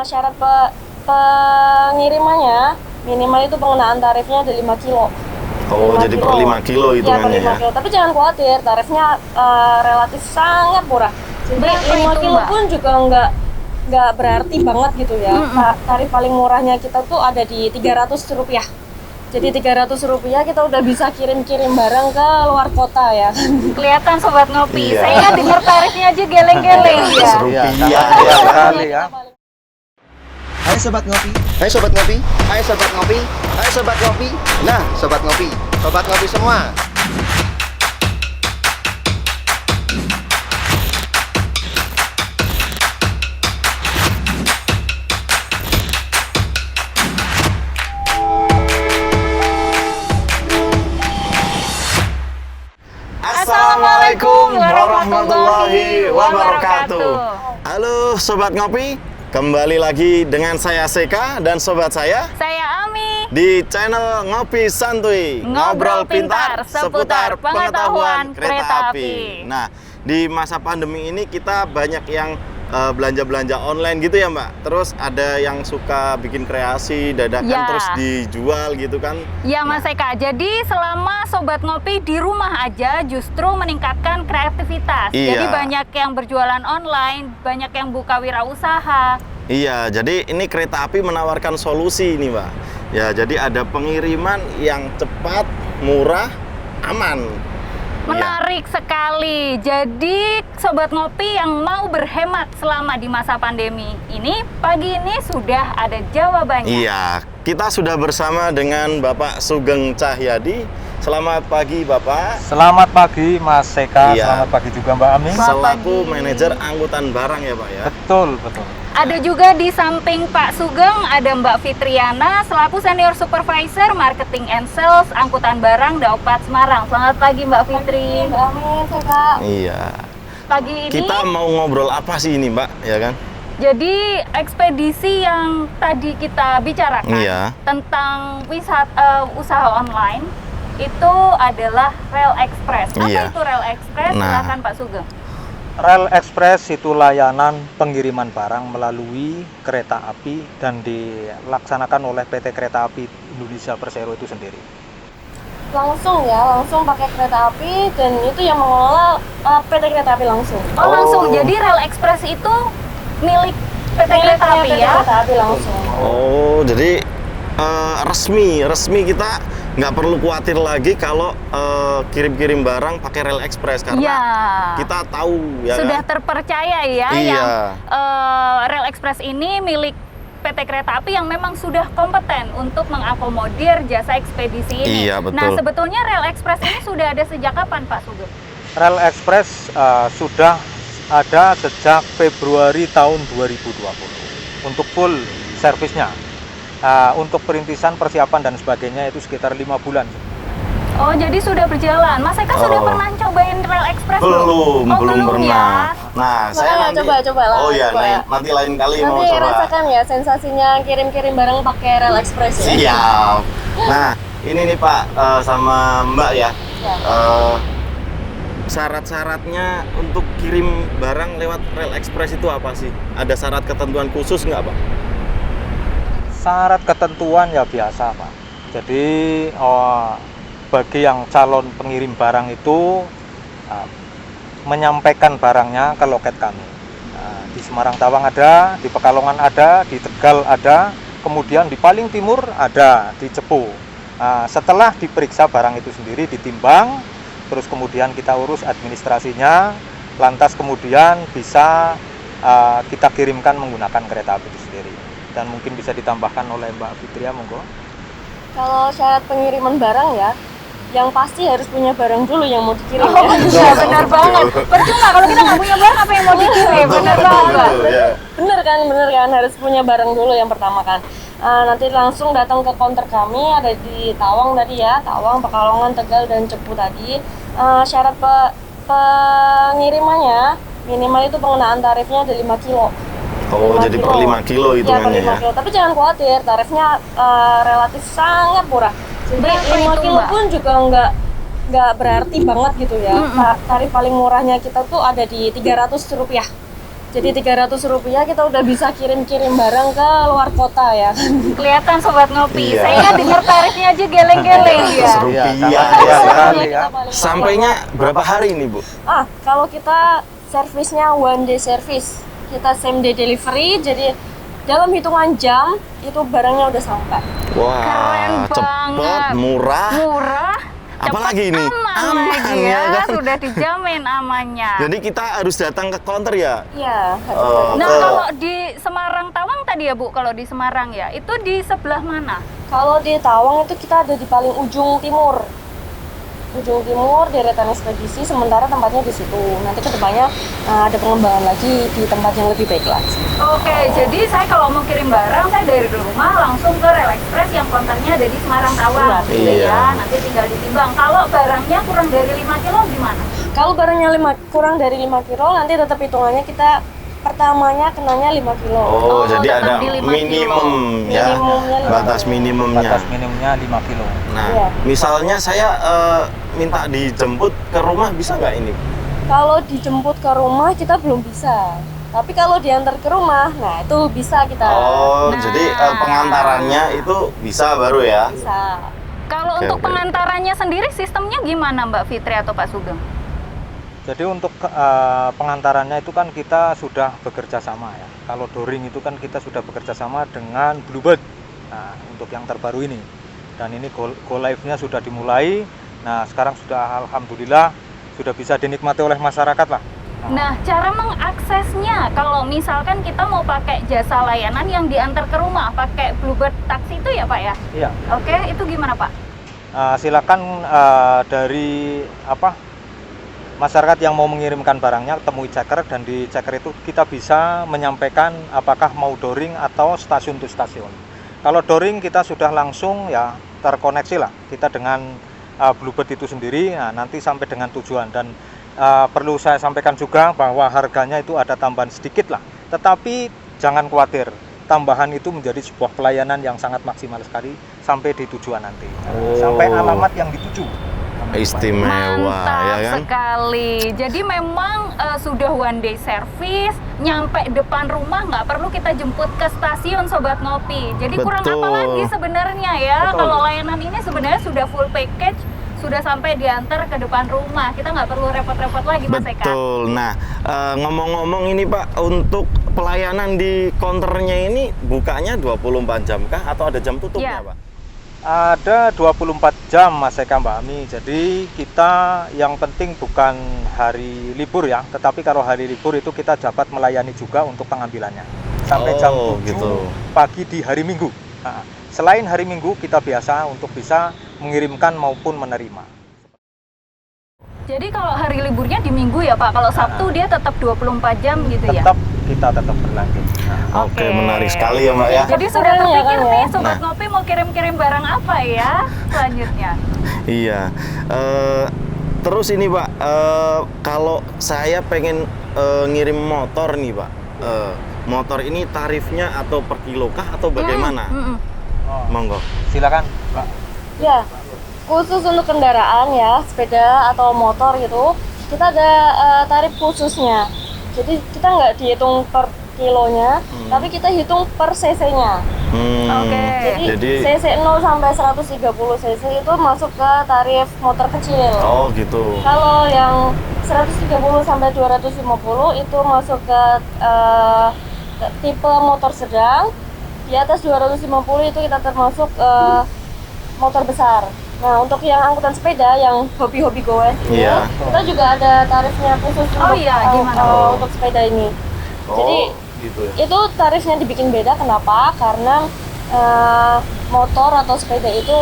Syarat pengirimannya minimal itu pengenaan tarifnya ada 5 kilo. Oh, jadi per 5 kilo hitungannya ya? Kilo. Tapi jangan khawatir, tarifnya relatif sangat murah. Jadi 5 kilo pun juga nggak berarti banget gitu ya. Tarif paling murahnya kita tuh ada di Rp300. Jadi Rp300 kita udah bisa kirim-kirim barang ke luar kota ya. Kelihatan Sobat Ngopi, Iya. saya dengar tarifnya aja geleng-geleng ya. Rupiah sekali ya. Hai Sobat Ngopi, hai Sobat Ngopi, hai Sobat Ngopi, hai Sobat Ngopi. Nah, Sobat Ngopi semua. Assalamualaikum warahmatullahi wabarakatuh. Halo Sobat Ngopi, kembali lagi dengan saya Seka dan sobat saya Ami. di channel Ngopi Santuy, Ngobrol pintar seputar pengetahuan kereta api. Nah, di masa pandemi ini kita banyak yang belanja-belanja online gitu ya Mbak. Terus ada yang suka bikin kreasi dadakan Ya. terus dijual gitu kan. Ya Mas Eka, jadi selama Sobat Ngopi di rumah aja justru meningkatkan kreativitas. Iya. Jadi banyak yang berjualan online, banyak yang buka wirausaha. Iya, jadi ini kereta api menawarkan solusi ini Mbak. Ya, jadi ada pengiriman yang cepat, murah, aman. Menarik sekali. Jadi Sobat Ngopi yang mau berhemat selama di masa pandemi ini, pagi ini sudah ada jawabannya. Iya, kita sudah bersama dengan Bapak Sugeng Cahyadi. Selamat pagi Bapak. Selamat pagi Mas Seka, Iya. selamat pagi juga Mbak Ami. Selamat Selaku pagi. manajer angkutan barang ya Pak ya. Betul, betul. Ada juga di samping Pak Sugeng ada Mbak Fitriana selaku senior supervisor marketing and sales angkutan barang Daopat Semarang. Selamat pagi Mbak Fitri. Amin, Kak. Iya. Pagi ini Kita mau ngobrol apa sih ini Mbak, ya kan? jadi ekspedisi yang tadi kita bicarakan Iya. tentang usaha online itu adalah Rail Express. Apa Iya. itu Rail Express? Nah. Silakan Pak Sugeng. Rail Express itu layanan pengiriman barang melalui kereta api dan dilaksanakan oleh PT Kereta Api Indonesia Persero itu sendiri. Langsung pakai kereta api dan itu yang mengelola PT Kereta Api langsung. Oh, langsung. Jadi Rail Express itu milik PT Kereta Api PT ya? Kereta Api langsung. Oh, jadi resmi kita nggak perlu khawatir lagi kalau kirim-kirim barang pakai Rail Express karena Iya. kita tahu ya Sudah kan? terpercaya ya Iya. yang Rail Express ini milik PT Kereta Api yang memang sudah kompeten untuk mengakomodir jasa ekspedisi ini. Iya, betul. Nah, sebetulnya Rail Express ini sudah ada sejak kapan Pak Sugeng? Rail Express sudah ada sejak Februari tahun 2020 untuk full servisnya. Untuk perintisan, persiapan dan sebagainya itu sekitar 5 bulan. Oh, jadi sudah berjalan. Mas Eka sudah Oh. pernah cobain Rail Express Belum pernah. ya? Nah, saya nanti coba lah. Oh iya, coba ya. nanti lain kali mau Nanti coba. rasakan ya sensasinya kirim-kirim barang pakai Rail Express ya. Siap. Nah, ini nih Pak sama Mbak ya. Ya. Syarat-syaratnya untuk kirim barang lewat Rail Express itu apa sih? Ada syarat ketentuan khusus nggak Pak? Syarat ketentuan ya biasa Pak. Jadi bagi yang calon pengirim barang itu menyampaikan barangnya ke loket kami. Di Semarang Tawang ada, di Pekalongan ada, di Tegal ada, kemudian di paling timur ada, di Cepu. Setelah diperiksa barang itu sendiri, ditimbang, terus kemudian kita urus administrasinya, lantas kemudian bisa kita kirimkan menggunakan kereta api itu sendiri. Dan mungkin bisa ditambahkan oleh Mbak Fitria, monggo. Kalau syarat pengiriman barang ya, yang pasti harus punya barang dulu yang mau dikirim Oh ya. iya, benar banget. Percuma kalau kita nggak punya barang apa yang mau dikirim? Benar banget. ya. Bener kan, harus punya barang dulu yang pertama kan. Nanti langsung datang ke counter kami, ada di Tawang tadi ya, Tawang, Pekalongan, Tegal, dan Cepu tadi. Syarat pengirimannya minimal itu pengenaan tarifnya ada 5 kilo. Oh, 5 jadi per 5 kilo Iya, per hitungannya 5 ya. kilo. Tapi jangan khawatir, tarifnya relatif sangat murah. Jadi Berapa 5 itu, kilo Mbak? pun juga nggak berarti banget gitu ya. Tarif paling murahnya kita tuh ada di Rp300. Jadi 300 rupiah kita udah bisa kirim-kirim barang ke luar kota ya. Kelihatan Sobat Ngopi. Iya. Saya dengar tarifnya aja geleng-geleng ya. Rupiah, sangat ya murah kan? sekali ya. Sampainya berapa hari nih Bu? Kalau kita servisnya one day service, kita same day delivery, jadi dalam hitungan jam itu barangnya udah sampai. Wah, Keren cepet, banget. murah. Murah, Apalagi cepet, ini? aman lagi ya ya, kan? sudah dijamin amannya. Jadi kita harus datang ke counter ya? Iya, harus Oh. Nah, Ke- kalau di Semarang Tawang tadi ya Bu, kalau di Semarang ya, itu di sebelah mana? Kalau di Tawang itu kita ada di paling ujung timur. Ujung timur deretan ekspedisi, sementara tempatnya di situ. Nanti kedepannya ada pengembangan lagi di tempat yang lebih baik lagi. Oke, jadi saya kalau mau kirim barang, saya dari rumah langsung ke Rel Express yang konternya ada di Semarang Tawang, gitu Iya. ya. Nanti tinggal ditimbang. Kalau barangnya kurang dari 5 kilo gimana? Kalau barangnya kurang dari 5 kilo, nanti tetap hitungannya kita pertamanya kenanya 5 kilo. Oh, jadi tetap ada di 5 minimum ya, Minimumnya 5 batas kilo. minimumnya. Batas minimumnya 5 kilo. Nah, Iya. misalnya saya minta dijemput ke rumah bisa nggak ini? Kalau dijemput ke rumah kita belum bisa. Tapi kalau diantar ke rumah, nah itu bisa kita. Oh, Nah. jadi pengantarannya itu bisa baru ya? Bisa. Kalau Oke, untuk oke. pengantarannya sendiri sistemnya gimana Mbak Fitri atau Pak Sugeng? Jadi untuk pengantarannya itu kan kita sudah bekerja sama ya. Kalau Doring itu kan kita sudah bekerja sama dengan Bluebird. Nah, untuk yang terbaru ini. Dan ini go live-nya sudah dimulai. Nah, sekarang sudah alhamdulillah sudah bisa dinikmati oleh masyarakat lah. Nah, cara mengaksesnya kalau misalkan kita mau pakai jasa layanan yang diantar ke rumah, pakai Bluebird taksi itu ya Pak ya? Iya. Oke, itu gimana Pak? Silakan dari masyarakat yang mau mengirimkan barangnya temui checker, dan di checker itu kita bisa menyampaikan apakah mau Doring atau stasiun to stasiun. Kalau Doring kita sudah langsung ya terkoneksi lah kita dengan Bluebird itu sendiri, nah, nanti sampai dengan tujuan. Dan perlu saya sampaikan juga bahwa harganya itu ada tambahan sedikit lah, tetapi jangan khawatir, tambahan itu menjadi sebuah pelayanan yang sangat maksimal sekali sampai di tujuan nanti. Oh. Sampai alamat yang dituju. Istimewa Mantap ya kan? sekali. Jadi memang sudah one day service, nyampe depan rumah nggak perlu kita jemput ke stasiun Sobat Ngopi. Jadi kurang apa Betul. lagi sebenarnya ya? Betul. Kalau layanan ini sebenarnya sudah full package, sudah sampai diantar ke depan rumah. Kita nggak perlu repot-repot lagi Mas Eka. Betul. Nah, ngomong-ngomong ini Pak, untuk pelayanan di counternya ini bukanya 24 jam kah atau ada jam tutupnya Iya. Pak? Ada 24 jam Mas Eka, Mbak Ami. Jadi kita yang penting bukan hari libur ya, tetapi kalau hari libur itu kita dapat melayani juga untuk pengambilannya sampai jam 7 gitu. pagi di hari Minggu. Nah, selain hari Minggu kita biasa untuk bisa mengirimkan maupun menerima. Jadi kalau hari liburnya di Minggu ya Pak. Kalau Sabtu dia tetap 24 jam gitu ya. Kita tetap berlanjut. Nah, Oke, menarik sekali ya Mbak ya. Jadi sudah Keren ya, terpikir kan, ya? nih Sobat Nah. Ngopi mau kirim-kirim barang apa ya selanjutnya? Iya. Terus ini Pak, kalau saya pengen ngirim motor nih Pak, motor ini tarifnya atau per kilo kah atau bagaimana? oh, Monggo. silakan, Mbak. Ya, khusus untuk kendaraan ya, sepeda atau motor gitu, kita ada tarif khususnya. Jadi kita nggak dihitung per kilonya, tapi kita hitung per cc-nya. Oke. Jadi cc 0 sampai 130 cc itu masuk ke tarif motor kecil. Oh gitu. Kalau yang 130 sampai 250 itu masuk ke tipe motor sedang. Di atas 250 itu kita termasuk motor besar. Nah, untuk yang angkutan sepeda, yang hobi-hobi goes ini, Iya. kita juga ada tarifnya khusus Oh untuk, iya, gimana? untuk sepeda ini. Jadi gitu ya. itu tarifnya dibikin beda. Kenapa? Karena motor atau sepeda itu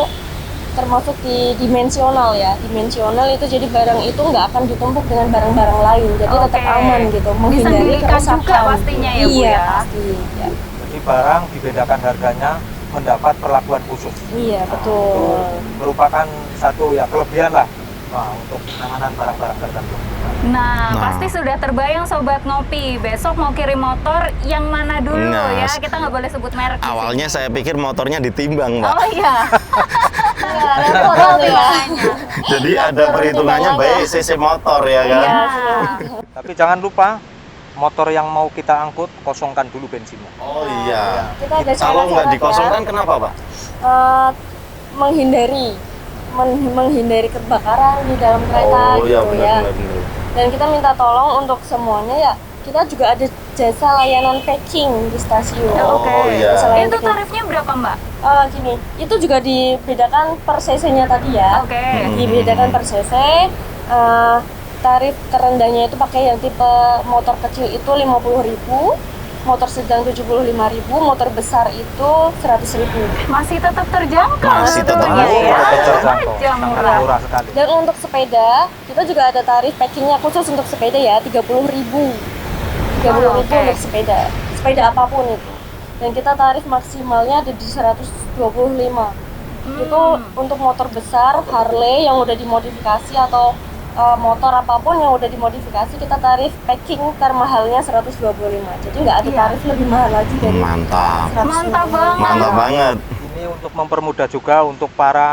termasuk di dimensional ya. Dimensional itu jadi barang itu nggak akan ditumpuk dengan barang-barang lain. Jadi tetap Oke. aman gitu, menghindari Disendirikan kerusakan. juga pastinya ya, Bu, Iya, ya? pasti. Ya. Jadi barang dibedakan harganya, mendapat perlakuan khusus. Iya, Nah, betul. itu merupakan satu ya kelebihan lah untuk penanganan barang-barang tertentu. Nah, Nah. pasti sudah terbayang Sobat Ngopi. Besok mau kirim motor yang mana dulu Nah, ya? Kita nggak boleh sebut merek. di Awalnya sini. saya pikir motornya ditimbang Mbak. Oh iya. Iya, repot nanti ya. Jadi ada perhitungannya baik CC motor ya kan? Iya. Tapi jangan lupa motor yang mau kita angkut kosongkan dulu bensinnya. Oh iya. Kita ada Kalau nggak syarat-syarat dikosongkan ya. kenapa, Pak? Menghindari kebakaran di dalam kereta Oh iya, gitu ya. benar. Dan kita minta tolong untuk semuanya ya. Kita juga ada jasa layanan packing di stasiun. Oh, iya. Jasa layanan Itu packing. tarifnya berapa, Mbak? Gini, itu juga dibedakan per cc-nya tadi ya. Oke. Dibedakan per cc. Tarif terendahnya itu pakai yang tipe motor kecil itu 50.000, motor sedang 75.000, motor besar itu 100.000. Masih tetap terjangkau. Masih tetap sebetulnya murah. ya. Tetap terjangkau, Aja sangat murah. murah sekali. Dan untuk sepeda, kita juga ada tarif packingnya khusus untuk sepeda ya, 30.000. 30.000 Oh, oke. untuk sepeda. Sepeda apapun itu. Dan kita tarif maksimalnya ada di 125. Itu untuk motor besar, Harley yang udah dimodifikasi atau motor apapun yang udah dimodifikasi, kita tarif packing termahalnya 125. Jadi nggak ada Iya. tarif lebih mahal lagi dari Mantap. 125. Mantap banget. Mantap banget. Ini untuk mempermudah juga untuk para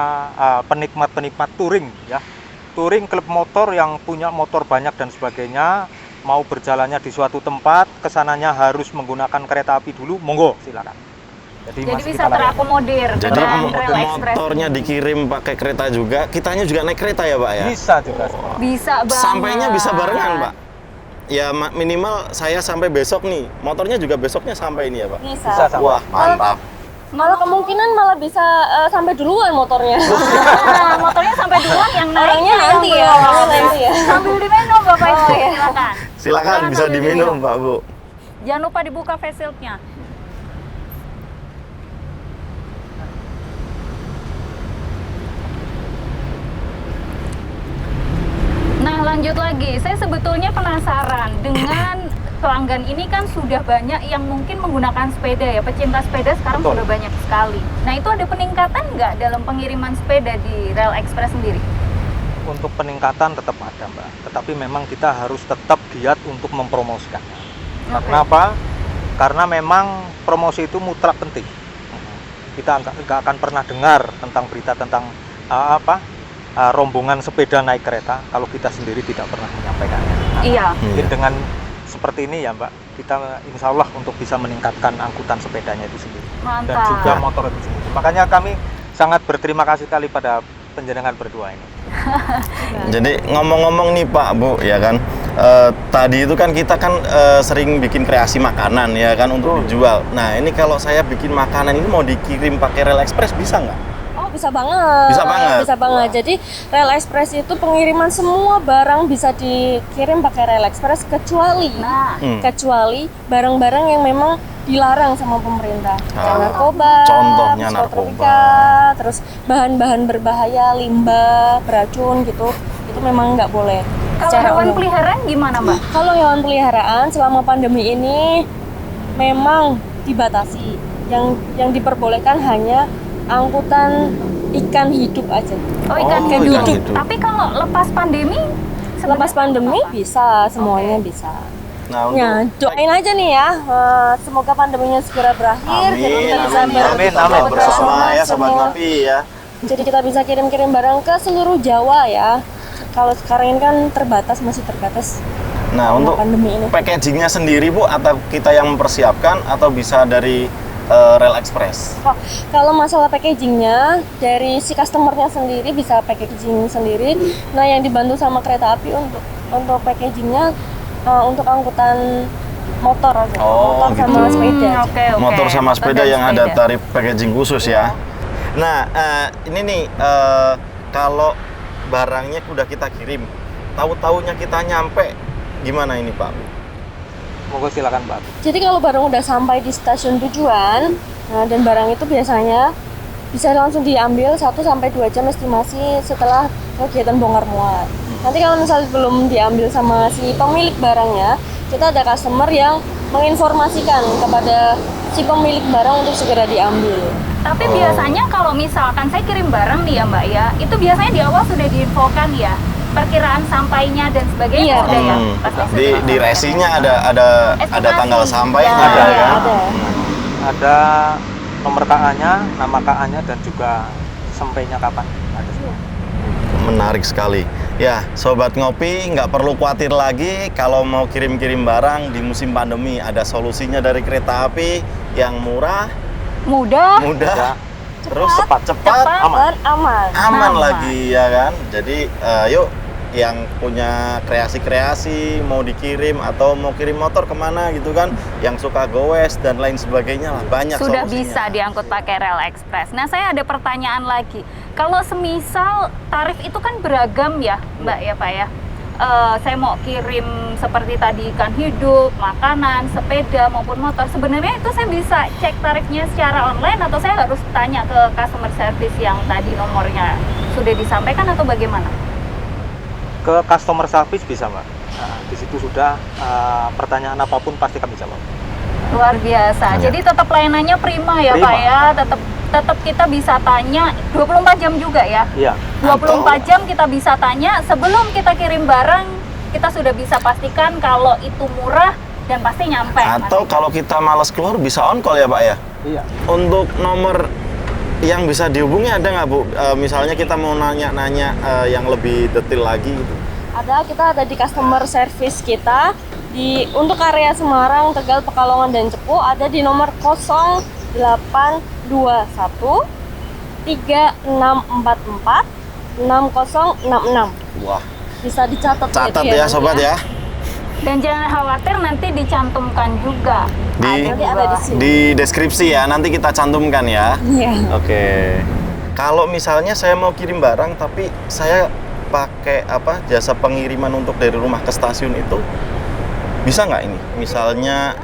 penikmat-penikmat touring ya. Touring klub motor yang punya motor banyak dan sebagainya, mau berjalannya di suatu tempat, kesananya harus menggunakan kereta api dulu, monggo silakan. Jadi masih bisa kita layani. terakomodir Jadi dengan Rail Express. motornya dikirim pakai kereta juga, kitanya juga naik kereta ya, Pak ya? Bisa juga semua. Bisa banget. Sampainya bisa barengan, Pak. Ya minimal saya sampai besok nih, motornya juga besoknya sampai ini ya, Pak. Bisa. Bisa sampai. Wah, mantap. Malah kemungkinan malah bisa sampai duluan motornya. Nah, motornya sampai duluan yang Orangnya naiknya nanti ya, yang belum. orangnya nanti ya. Sambil diminum Bapak Ibu, iya. silakan. Silakan bisa diminum, Pak Bu. Jangan lupa dibuka face shield-nya. Nah, lanjut lagi. Saya sebetulnya penasaran dengan pelanggan ini kan sudah banyak yang mungkin menggunakan sepeda ya. Pecinta sepeda sekarang Betul. sudah banyak sekali. Nah, itu ada peningkatan nggak dalam pengiriman sepeda di Rail Express sendiri? Untuk peningkatan tetap ada, Mbak. Tetapi memang kita harus tetap giat untuk mempromosikannya. Karena apa? Karena memang promosi itu mutlak penting. Kita nggak akan pernah dengar tentang berita tentang rombongan sepeda naik kereta kalau kita sendiri tidak pernah menyampaikannya. Nah, Iya. mungkin dengan seperti ini ya, Mbak, kita insya Allah untuk bisa meningkatkan angkutan sepedanya itu sendiri dan Mantap. juga motor itu sendiri. Makanya kami sangat berterima kasih sekali pada penjenengan berdua ini. Jadi ngomong-ngomong nih Pak Bu ya kan, tadi itu kan kita kan sering bikin kreasi makanan ya kan untuk dijual. Nah ini kalau saya bikin makanan ini mau dikirim pakai Rail Express bisa nggak? Oh, bisa banget. Bisa banget. Bisa banget. Jadi Rail Express itu pengiriman semua barang bisa dikirim pakai Rail Express kecuali Nah, kecuali barang-barang yang memang dilarang sama pemerintah. Kayak narkoba, Contohnya psikotropika, terus bahan-bahan berbahaya, limbah, beracun gitu. Itu memang nggak boleh. kalau secara hewan umum. peliharaan gimana, Mbak? Kalau hewan peliharaan selama pandemi ini memang dibatasi. Yang diperbolehkan hanya angkutan ikan hidup aja. Oh, ikan Oh, hidup. ikan hidup. Tapi kalau lepas pandemi, Lepas pandemi bisa, semuanya bisa. Nah untuk Ya, doain aja nih ya, semoga pandeminya segera berakhir. Jadi kita bisa amin, Amin, Kita amin. bersama ya Sobat semua. Ngopi ya. Jadi kita bisa kirim-kirim barang ke seluruh Jawa ya. Kalau sekarang ini kan masih terbatas Nah karena untuk pandemi ini. packagingnya sendiri Bu, atau kita yang mempersiapkan atau bisa dari Rail Express? Oh, kalau masalah packagingnya dari si customernya sendiri bisa packaging sendiri. Nah yang dibantu sama kereta api untuk packagingnya untuk angkutan motor aja, Oh, motor sama gitu. sepeda. Oke. Motor sama Motor sepeda dan yang ada sepeda. tarif packaging khusus ya. Nah, ini nih kalau barangnya udah kita kirim, tahu-taunya kita nyampe gimana ini Pak? Monggo silakan, Mbak. Jadi kalau barang udah sampai di stasiun tujuan, nah dan barang itu biasanya bisa langsung diambil 1 sampai 2 jam estimasi setelah kegiatan bongkar muat. Nanti kalau misalnya belum diambil sama si pemilik barangnya, kita ada customer yang menginformasikan kepada si pemilik barang untuk segera diambil. Tapi biasanya kalau misalkan saya kirim barang nih ya Mbak ya, itu biasanya di awal sudah diinfokan ya, perkiraan sampainya dan sebagainya Iya. sudah ya. Hmm, Pasti sudah di disampaikan. resinya ada Estimasi. tanggal sampainya Ya, ada Iya, ya. ada. Ada nomor KA-nya, nama KA-nya dan juga sampainya kapan. Ada semua. menarik sekali. Ya, Sobat Ngopi, nggak perlu khawatir lagi kalau mau kirim-kirim barang di musim pandemi. Ada solusinya dari Kereta Api yang murah, Mudah. mudah, terus Cepat. cepat, Dan aman. aman Aman. lagi ya kan. Jadi yuk yang punya kreasi-kreasi mau dikirim atau mau kirim motor kemana gitu kan, yang suka goes dan lain sebagainya lah, banyak Sudah solusinya. bisa diangkut pakai rel ekspres. Nah, saya ada pertanyaan lagi. Kalau semisal tarif itu kan beragam ya, Mbak ya Pak ya. Saya mau kirim seperti tadi ikan hidup, makanan, sepeda maupun motor. Sebenarnya itu saya bisa cek tarifnya secara online atau saya harus tanya ke customer service yang tadi nomornya sudah disampaikan atau bagaimana? Ke customer service bisa, Mbak. Nah, di situ sudah pertanyaan apapun pasti kami jawab. Luar biasa. Ya. Jadi tetap layanannya prima ya Prima. Pak ya. Tetap kita bisa tanya 24 jam juga ya. Iya. 24 jam kita bisa tanya sebelum kita kirim barang, kita sudah bisa pastikan kalau itu murah dan pasti nyampe. Atau kalau kita malas keluar bisa on call ya Pak ya. Iya. Untuk nomor yang bisa dihubungi ada nggak Bu? Misalnya kita mau nanya-nanya yang lebih detail lagi gitu. Kita ada di customer service kita untuk area Semarang, Tegal, Pekalongan dan Cepu ada di nomor 0821 3644 6066. Wah, Bisa dicatat catat gitu ya Sobat ya. Dan jangan khawatir nanti dicantumkan juga. Nanti ada di sini. Di deskripsi ya, nanti kita cantumkan ya. Iya. Oke. Kalau misalnya saya mau kirim barang tapi saya pakai jasa pengiriman untuk dari rumah ke stasiun itu bisa nggak ini? Misalnya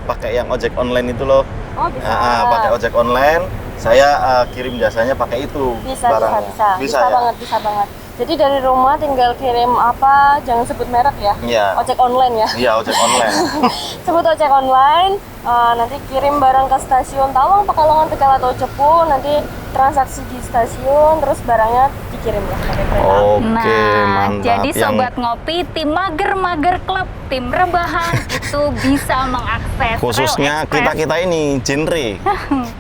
pakai yang ojek online itu loh. Oh, bisa. Pakai ojek online, saya kirim jasanya pakai itu Bisa barangnya. bisa ya? banget, bisa banget. Jadi dari rumah tinggal kirim jangan sebut merek ya. Iya. Ojek online ya. Iya, ojek online. Sebut ojek online, nanti kirim barang ke stasiun Tawang, Pekalongan, Tegal atau Cepu, nanti transaksi di stasiun, terus barangnya dikirim ya pakai kereta. Oke, Nah, mantap. jadi Sobat Ngopi, tim Mager Club, tim rebahan itu bisa mengakses khususnya Rel Express. kita ini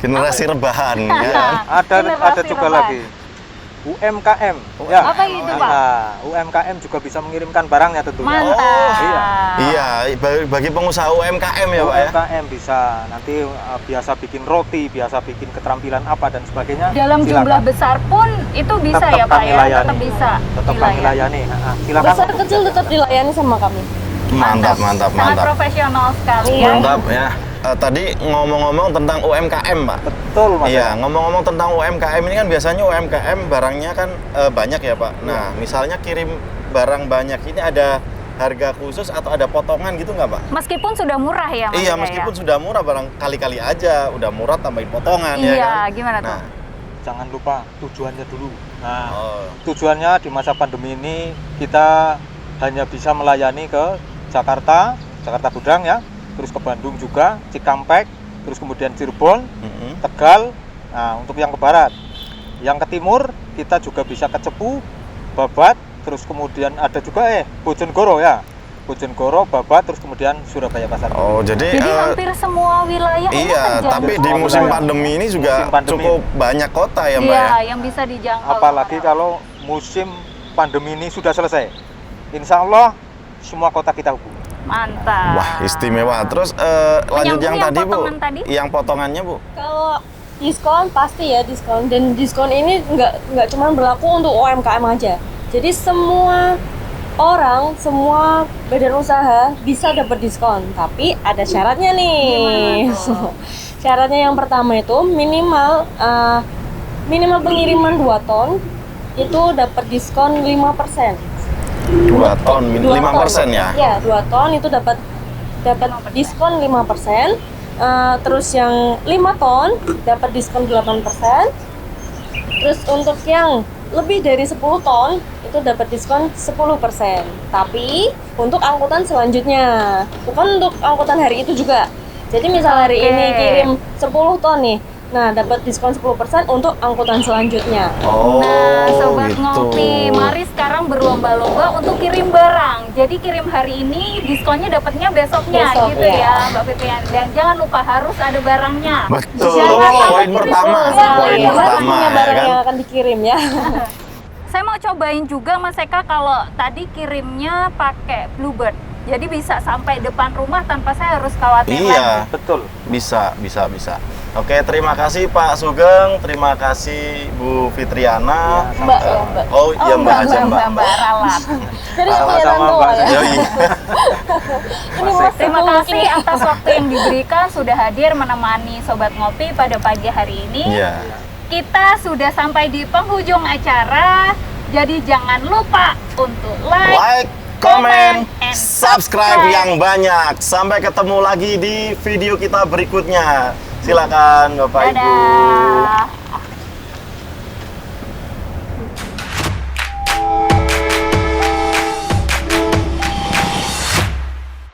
generasi rebahan ya kan? Ada Generasi juga rebahan. lagi UMKM. Apa itu, Pak? Nah, UMKM juga bisa mengirimkan barangnya tentunya. Mantap. Iya. Iya, bagi pengusaha UMKM ya Pak ya. UMKM bisa nanti biasa bikin roti, biasa bikin keterampilan apa dan sebagainya. Dalam silakan. jumlah besar pun itu bisa Tetap ya Pak kami ya, layani. tetap bisa Tetap kami layani. Silakan. Besar kecil tetap dilayani sama kami. Mantap. Sangat profesional sekali ya. Mantap ya. Tadi ngomong-ngomong tentang UMKM Pak. Betul, Mas. Iya, ngomong-ngomong tentang UMKM ini kan biasanya UMKM barangnya kan banyak ya Pak. Nah, misalnya kirim barang banyak ini ada harga khusus atau ada potongan gitu nggak Pak? Meskipun sudah murah ya Mas. Iya, ya, meskipun ya? sudah murah barang kali-kali aja udah murah tambahin potongan ya Iya, kan. gimana tuh? Nah, Jangan lupa tujuannya dulu. Nah, oh, tujuannya di masa pandemi ini kita hanya bisa melayani ke Jakarta Gudang ya, terus ke Bandung juga, Cikampek, terus kemudian Cirebon, mm-mm. Tegal. Nah, untuk yang ke barat. Yang ke timur kita juga bisa ke Cepu, Babat, terus kemudian ada juga Bojonegoro ya. Bojonegoro, Babat, terus kemudian Surabaya Pasar. Oh, jadi Jadi hampir semua wilayah ini iya, terjangkau. tapi di musim pandemi ini juga Musim pandemi. cukup banyak kota ya Mbak Iya, ya. yang bisa dijangkau. Apalagi sama kalau musim pandemi ini sudah selesai. Insya Allah semua kota kita hubungi. Mantap. Wah, istimewa. Terus lanjut yang yang tadi Bu. potongan tadi? Yang potongannya Bu. Kalau diskon pasti ya diskon, dan diskon ini nggak cuma berlaku untuk UMKM aja. Jadi semua orang, semua badan usaha bisa dapat diskon, tapi ada syaratnya nih. Syaratnya yang pertama itu minimal pengiriman 2 ton itu dapat diskon 5%. 2 ton, 5% ya. Iya, 2 ton itu dapat diskon 5%. Terus yang 5 ton dapat diskon 8%. Terus untuk yang lebih dari 10 ton itu dapat diskon 10%. Tapi untuk angkutan selanjutnya, bukan untuk angkutan hari itu juga. Jadi misal hari Oke. ini kirim 10 ton nih, nah dapat diskon 10% untuk angkutan selanjutnya. Oh, Nah, Sobat gitu. Ngopi, mari sekarang berlomba-lomba untuk kirim barang. Jadi kirim hari ini, diskonnya dapatnya besoknya Besok, gitu ya. ya, Mbak Vivian. Dan jangan lupa harus ada barangnya. Betul. Jangan sampai Poin kirim pertama. full sekali. Poin Ya, harus pertama punya ya barang kan. yang akan dikirim ya. Saya mau cobain juga Mas Eka kalau tadi kirimnya pakai Bluebird. Jadi bisa sampai depan rumah tanpa saya harus khawatir lagi. Iya, Betul. bisa. Oke, terima kasih Pak Sugeng, terima kasih Bu Fitriana. Mbak ya, Mbak. Oh iya Mbak aja Mbak. Mbak Ralat. Jadi Sama-sama, kelihatan tua Mbak. ya. Yoi. Ini Mas Terima Eka kasih atas waktu yang diberikan sudah hadir menemani Sobat Ngopi pada pagi hari ini. Iya. Kita sudah sampai di penghujung acara. Jadi jangan lupa untuk Like, comment, and subscribe yang banyak. Sampai ketemu lagi di video kita berikutnya. Silakan Bapak Ibu. Dadah.